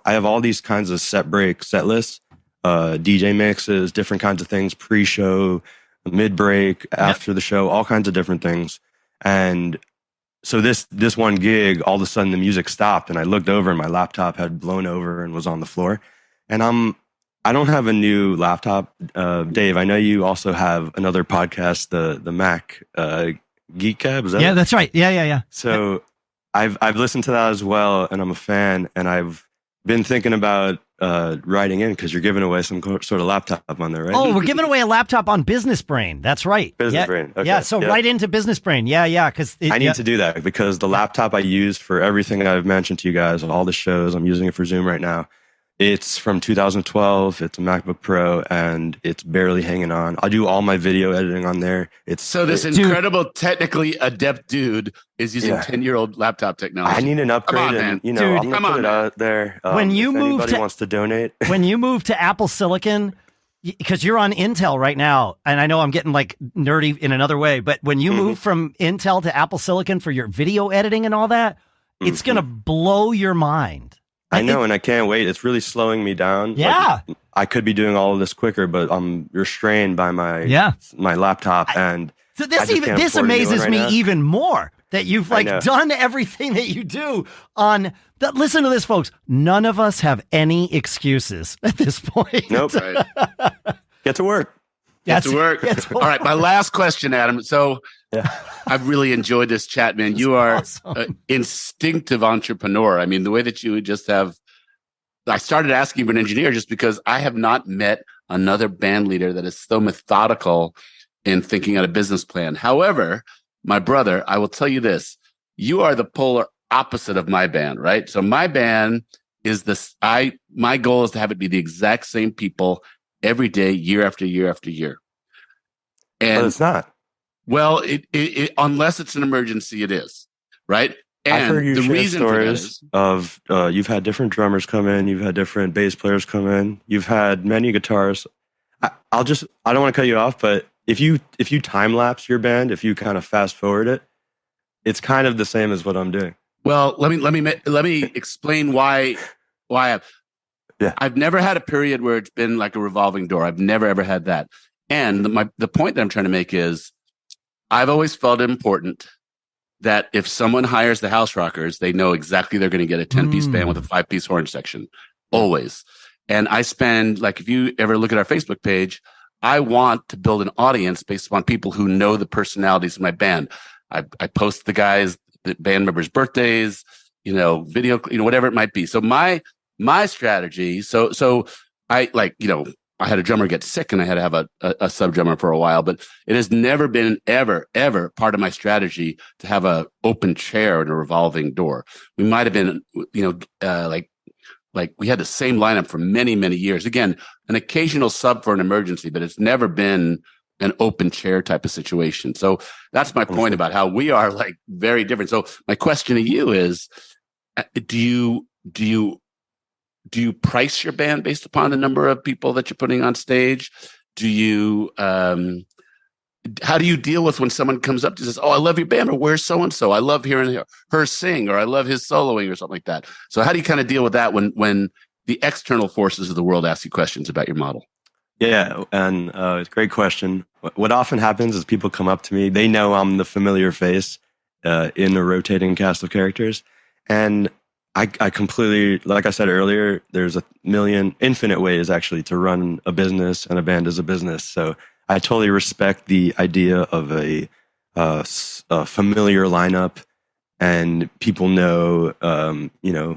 have all these kinds of set lists, DJ mixes, different kinds of things, pre-show, mid-break, after the show, all kinds of different things. And so this one gig, all of a sudden the music stopped, and I looked over and my laptop had blown over and was on the floor. And I don't have a new laptop. Dave, I know you also have another podcast, the Mac, Gig Gab. Is that that's right. Yeah. So I've listened to that as well, and I'm a fan. And I've been thinking about writing in because you're giving away some sort of laptop on there, right? Oh, we're giving away a laptop on Business Brain. That's right. Business Brain. Okay. Yeah, so right into Business Brain. Yeah, because I need to do that because the laptop I use for everything I've mentioned to you guys, all the shows, I'm using it for Zoom right now. It's from 2012. It's a MacBook Pro, and it's barely hanging on. I do all my video editing on there. This incredible, technically adept dude is using 10-year-old laptop technology. I need an upgrade, and Dude, I'm gonna put it out there. When you if move anybody wants to donate, when you move to Apple Silicon, because you're on Intel right now, and I know I'm getting like nerdy in another way, but when you move from Intel to Apple Silicon for your video editing and all that, it's gonna blow your mind. I know, and I can't wait. It's really slowing me down. Yeah. Like, I could be doing all of this quicker, but I'm restrained by my laptop. And so this amazes me even more that you've done everything that you do on that. Listen to this, folks. None of us have any excuses at this point. Nope. Right. Get to work. Get to work. All right. My last question, Adam. So I've really enjoyed this chat, man. You are an instinctive entrepreneur. I mean, the way that you just have, I started asking for an engineer just because I have not met another band leader that is so methodical in thinking out a business plan. However, my brother, I will tell you this, you are the polar opposite of my band, right? So my band is this, my goal is to have it be the exact same people every day, year after year after year. And but it's not. Well, it unless it's an emergency, it is, right? And I've heard you the share reason stories of you've had different drummers come in, you've had different bass players come in, you've had many guitarists. I don't want to cut you off, but if you time lapse your band, if you kind of fast forward it, it's kind of the same as what I'm doing. Well, let me explain why I've never had a period where it's been like a revolving door. I've never ever had that. And the point that I'm trying to make is I've always felt it important that if someone hires the House Rockers, they know exactly they're going to get a 10-piece band with a 5-piece horn section. Always. And I spend, like, if you ever look at our Facebook page, I want to build an audience based upon people who know the personalities of my band. I post the band members' birthdays, video, whatever it might be. So my strategy, so I I had a drummer get sick and I had to have a sub drummer for a while, but it has never been ever part of my strategy to have a open chair and a revolving door. We might have been, like we had the same lineup for many, many years. Again, an occasional sub for an emergency, but it's never been an open chair type of situation. So that's my point about how we are like very different. So my question to you is, do you price your band based upon the number of people that you're putting on stage? Do you, how do you deal with when someone comes up to says, "Oh, I love your band," or "Where's so-and-so? I love hearing her sing," or "I love his soloing," or something like that. So how do you kind of deal with that when the external forces of the world ask you questions about your model? Yeah, and it's a great question. What often happens is people come up to me. They know I'm the familiar face in the rotating cast of characters. And I completely, like I said earlier, there's infinite ways actually to run a business, and a band is a business. So I totally respect the idea of a familiar lineup, and people know,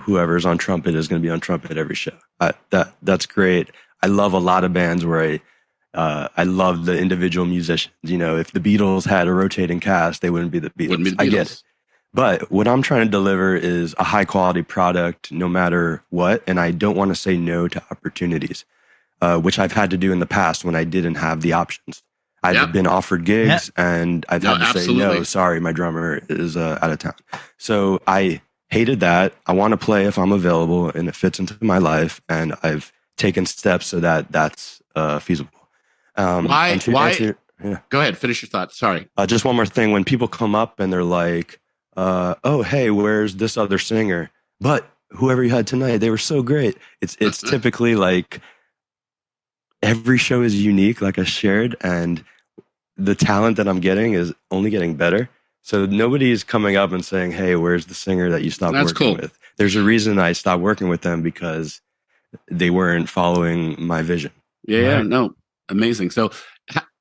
whoever's on trumpet is going to be on trumpet every show. That's great. I love a lot of bands where I love the individual musicians. If the Beatles had a rotating cast, they wouldn't be the Beatles. I get it. But what I'm trying to deliver is a high quality product no matter what. And I don't want to say no to opportunities, which I've had to do in the past when I didn't have the options. I've been offered gigs and I've had to say, no, sorry, my drummer is out of town. So I hated that. I want to play if I'm available and it fits into my life. And I've taken steps so that that's feasible. Why? Go ahead. Finish your thought. Sorry. Just one more thing. When people come up and they're like, "Oh, hey, where's this other singer?" But whoever you had tonight, they were so great. It's typically like every show is unique, like I shared, and the talent that I'm getting is only getting better. So nobody's coming up and saying, "Hey, where's the singer that you stopped working with?" There's a reason I stopped working with them because they weren't following my vision. Yeah, no, amazing. So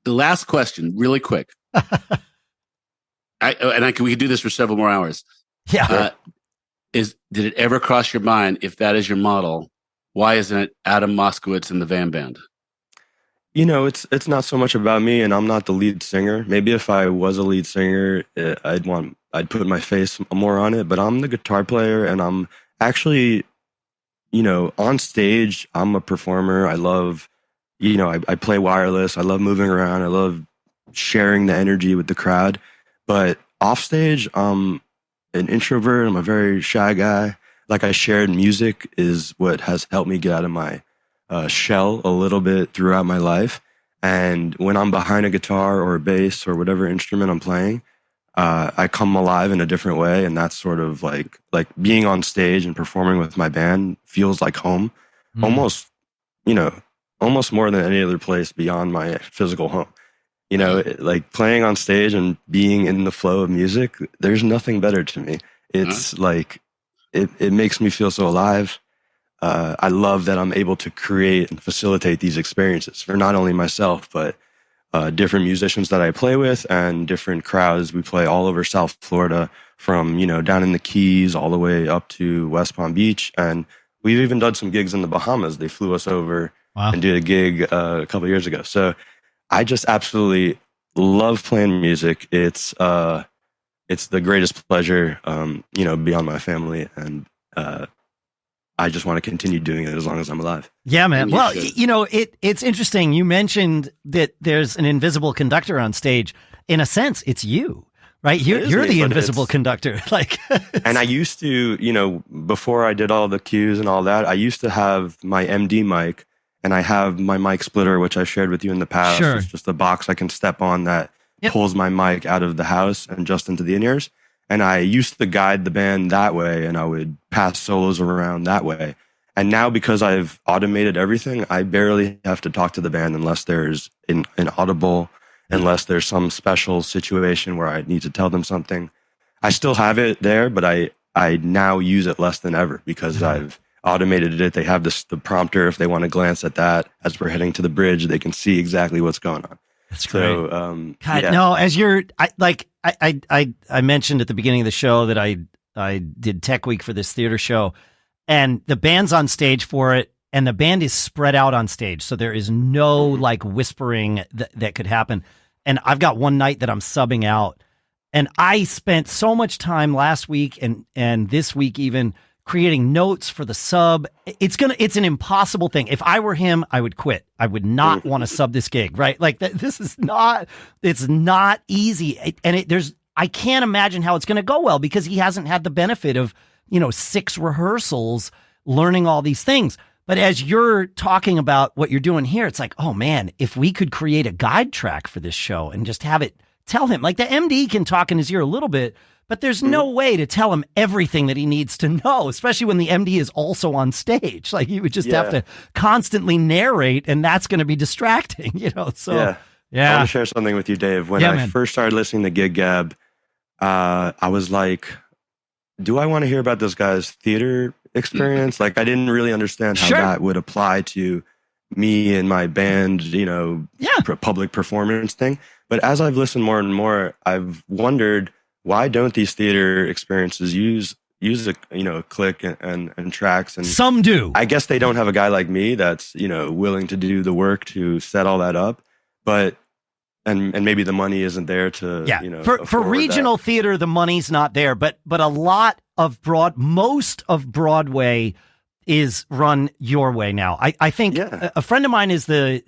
the last question, really quick. We could do this for several more hours. Yeah. did it ever cross your mind, if that is your model, why isn't it Adam Moskowitz in the VAM Band? You know, it's not so much about me, and I'm not the lead singer. Maybe if I was a lead singer, I'd put my face more on it. But I'm the guitar player, and I'm actually, you know, on stage, I'm a performer. I love, you know, I play wireless. I love moving around. I love sharing the energy with the crowd. But off stage, I'm an introvert. I'm a very shy guy. Like I shared, music is what has helped me get out of my shell a little bit throughout my life. And when I'm behind a guitar or a bass or whatever instrument I'm playing, I come alive in a different way. And that's sort of like being on stage and performing with my band feels like home, almost, you know, almost more than any other place beyond my physical home. You know, like playing on stage and being in the flow of music, there's nothing better to me. It's like, it makes me feel so alive. I love that I'm able to create and facilitate these experiences for not only myself, but different musicians that I play with and different crowds. We play all over South Florida, from, you know, down in the Keys all the way up to West Palm Beach. And we've even done some gigs in the Bahamas. They flew us over and did a gig a couple of years ago. So I just absolutely love playing music. It's the greatest pleasure, you know, beyond my family. And I just want to continue doing it as long as I'm alive. Yeah, man. Well, you know, it's interesting. You mentioned that there's an invisible conductor on stage. In a sense, it's you, right? You're the invisible conductor. Like, and I used to, you know, before I did all the cues and all that, I used to have my MD mic, and I have my mic splitter, which I've shared with you in the past. Sure. It's just a box I can step on that pulls my mic out of the house and just into the in-ears. And I used to guide the band that way, and I would pass solos around that way. And now, because I've automated everything, I barely have to talk to the band unless there's an audible, unless there's some special situation where I need to tell them something. I still have it there, but I now use it less than ever because I've automated it. They have the prompter. If they want to glance at that as we're heading to the bridge, they can see exactly what's going on. That's great. So, God, no, as I mentioned at the beginning of the show that I did Tech Week for this theater show, and the band's on stage for it, and the band is spread out on stage. So there is no like whispering that could happen. And I've got one night that I'm subbing out, and I spent so much time last week and this week even creating notes for the sub. It's an impossible thing. If I were him, I would quit. I would not want to sub this gig, right? Like it's not easy. I can't imagine how it's going to go well because he hasn't had the benefit of, you know, 6 rehearsals learning all these things. But as you're talking about what you're doing here, it's like, oh man, if we could create a guide track for this show and just have it tell him, like the MD can talk in his ear a little bit, but there's no way to tell him everything that he needs to know, especially when the MD is also on stage. Like you would just have to constantly narrate, and that's going to be distracting, you know? So, yeah. I want to share something with you, Dave. When I first started listening to Gig Gab, I was like, do I want to hear about this guy's theater experience? Like, I didn't really understand how that would apply to me and my band, you know, public performance thing. But as I've listened more and more, I've wondered, why don't these theater experiences use a, you know, click and Traxx? And some do. I guess they don't have a guy like me that's, you know, willing to do the work to set all that up. But and maybe the money isn't there to, you know, for regional theater, the money's not there. But a lot of most of Broadway is run your way now. I think a friend of mine is the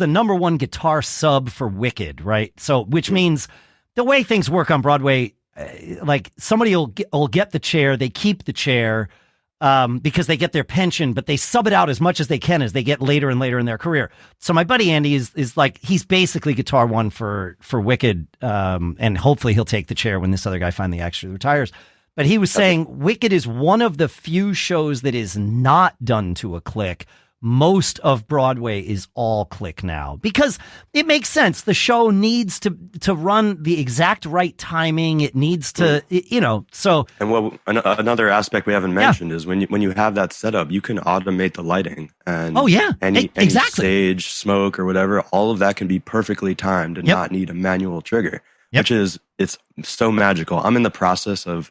number one guitar sub for Wicked, right? So which means the way things work on Broadway, like somebody will get the chair, they keep the chair because they get their pension, but they sub it out as much as they can as they get later and later in their career. So my buddy Andy is like, he's basically guitar one for Wicked, and hopefully he'll take the chair when this other guy finally actually retires. But he was saying Wicked is one of the few shows that is not done to a click. Most of Broadway is all click now because it makes sense. The show needs to run the exact right timing. It needs to, you know, so. And another aspect we haven't mentioned is when you have that setup, you can automate the lighting and any stage smoke or whatever. All of that can be perfectly timed and not need a manual trigger, which is, it's so magical. I'm in the process of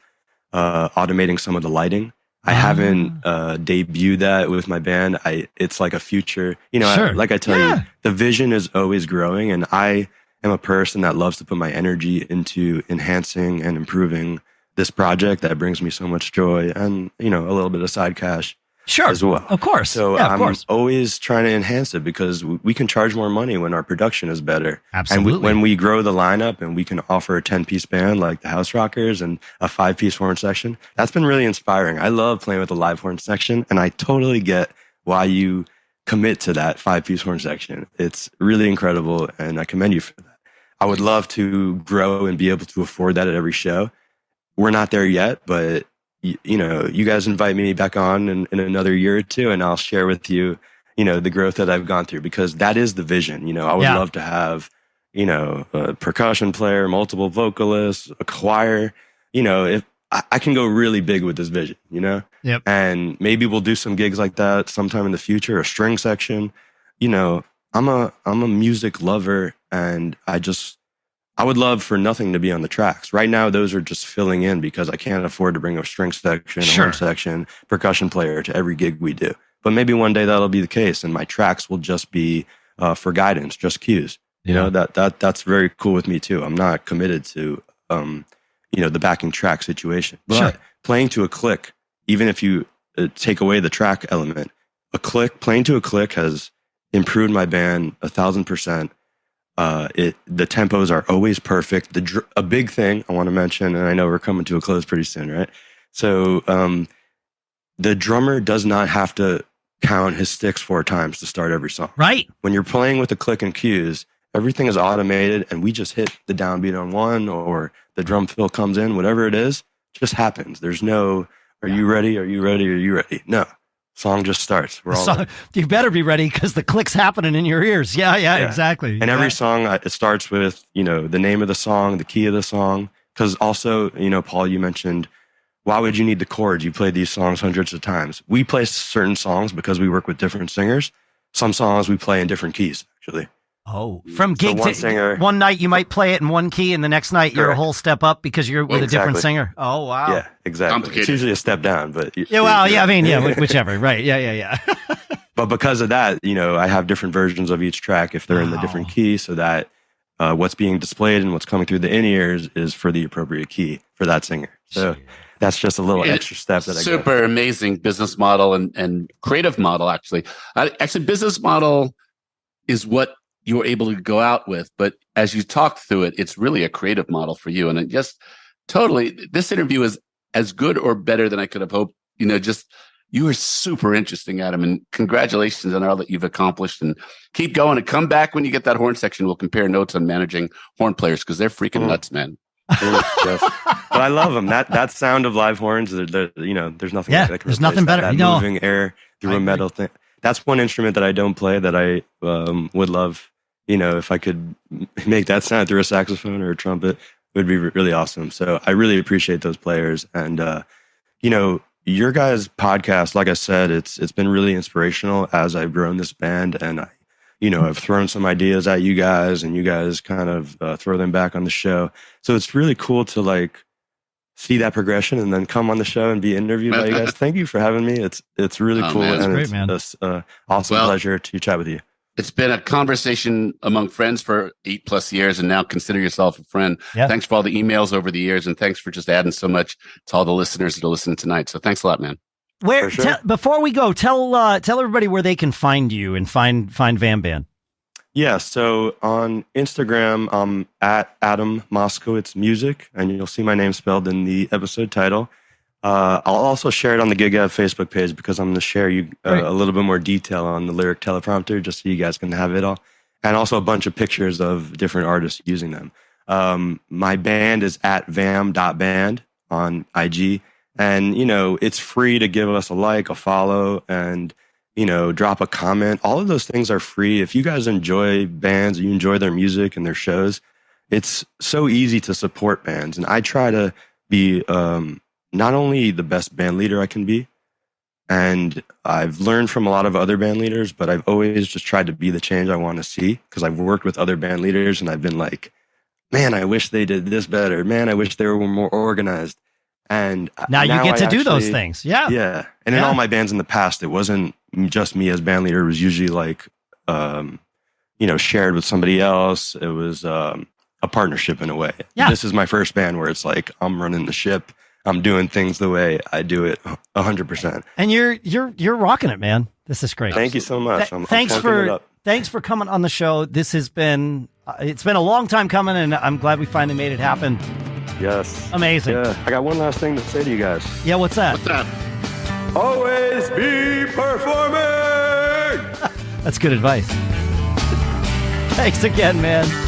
automating some of the lighting. I haven't debuted that with my band. It's like a future, Sure. Like I tell you, the vision is always growing, and I am a person that loves to put my energy into enhancing and improving this project that brings me so much joy and, a little bit of side cash. Sure. As well. Of course. So I'm always trying to enhance it because we can charge more money when our production is better. Absolutely. And when we grow the lineup and we can offer a 10-piece band like the House Rockers and a 5-piece horn section, that's been really inspiring. I love playing with a live horn section, and I totally get why you commit to that 5-piece horn section. It's really incredible, and I commend you for that. I would love to grow and be able to afford that at every show. We're not there yet, but you guys invite me back on in another year or two, and I'll share with you, the growth that I've gone through, because that is the vision. I would love to have, a percussion player, multiple vocalists, a choir. If I can go really big with this vision, Yep. And maybe we'll do some gigs like that sometime in the future, a string section. I'm a music lover, and I would love for nothing to be on the tracks. Right now, those are just filling in because I can't afford to bring a string section, horn section, percussion player to every gig we do. But maybe one day that'll be the case, and my tracks will just be for guidance, just cues. That's very cool with me too. I'm not committed to the backing track situation. But playing to a click, even if you take away the track element, playing to a click has improved my band 1,000%. The tempos are always perfect. A big thing I want to mention, and I know we're coming to a close pretty soon, right? So the drummer does not have to count his sticks 4 times to start every song. Right. When you're playing with the click and cues, everything is automated, and we just hit the downbeat on one, or the drum fill comes in, whatever it is, just happens. There's no, are you ready? Are you ready? Are you ready? No. Song just starts. You better be ready because the click's happening in your ears. Yeah, exactly. And every song, it starts with, the name of the song, the key of the song. Because also, Paul, you mentioned, why would you need the chords? You played these songs hundreds of times. We play certain songs because we work with different singers. Some songs we play in different keys, actually. Oh, from gig to one night you might play it in one key, and the next night you're a whole step up because you're with a different singer. Oh, wow. Yeah, exactly. It's usually a step down, but whichever. Right. Yeah. But because of that, I have different versions of each track if they're in the different key, so that what's being displayed and what's coming through the in-ears is for the appropriate key for that singer. So that's just a little extra step that I super amazing business model and creative model, actually. Business model is what you were able to go out with, but as you talk through it, it's really a creative model for you. And it just totally, this interview is as good or better than I could have hoped. You are super interesting, Adam, and congratulations on all that you've accomplished, and keep going and come back when you get that horn section. We'll compare notes on managing horn players because they're freaking nuts, man. But I love them. That sound of live horns, there's nothing. Yeah, there's nothing better. That moving air through a metal thing. That's one instrument that I don't play that I would love. If I could make that sound through a saxophone or a trumpet, it would be really awesome. So I really appreciate those players. And, your guys' podcast, like I said, it's been really inspirational as I've grown this band. And I've thrown some ideas at you guys, and you guys kind of throw them back on the show. So it's really cool to see that progression and then come on the show and be interviewed by you guys. Thank you for having me. It's really cool. Man. And great, man. It's awesome pleasure to chat with you. It's been a conversation among friends for 8+ years, and now consider yourself a friend. Yeah. Thanks for all the emails over the years, and thanks for just adding so much to all the listeners that are listening tonight. So thanks a lot, man. Before we go, tell everybody where they can find you and find VAM Band. Yeah, so on Instagram, I'm at Adam Moskowitz Music, and you'll see my name spelled in the episode title. I'll also share it on the Gig Gab Facebook page because I'm going to share you a little bit more detail on the lyric teleprompter just so you guys can have it all. And also a bunch of pictures of different artists using them. My band is at vam.band on IG. And, it's free to give us a like, a follow, and, drop a comment. All of those things are free. If you guys enjoy bands, you enjoy their music and their shows, it's so easy to support bands. And I try to be not only the best band leader I can be, and I've learned from a lot of other band leaders, but I've always just tried to be the change I want to see because I've worked with other band leaders and I've been like, man, I wish they did this better. Man, I wish they were more organized. And now you get to do those things. Yeah. Yeah. And in all my bands in the past, it wasn't just me as band leader. It was usually like, shared with somebody else. It was a partnership in a way. Yeah. This is my first band where it's like, I'm running the ship. I'm doing things the way I do it 100%. And you're rocking it, man. This is great. Thank you so much. Thanks for coming on the show. This has been, it's been a long time coming, and I'm glad we finally made it happen. Yes. Amazing. Yeah. I got one last thing to say to you guys. Yeah, what's that? What's that? Always be performing! That's good advice. Thanks again, man.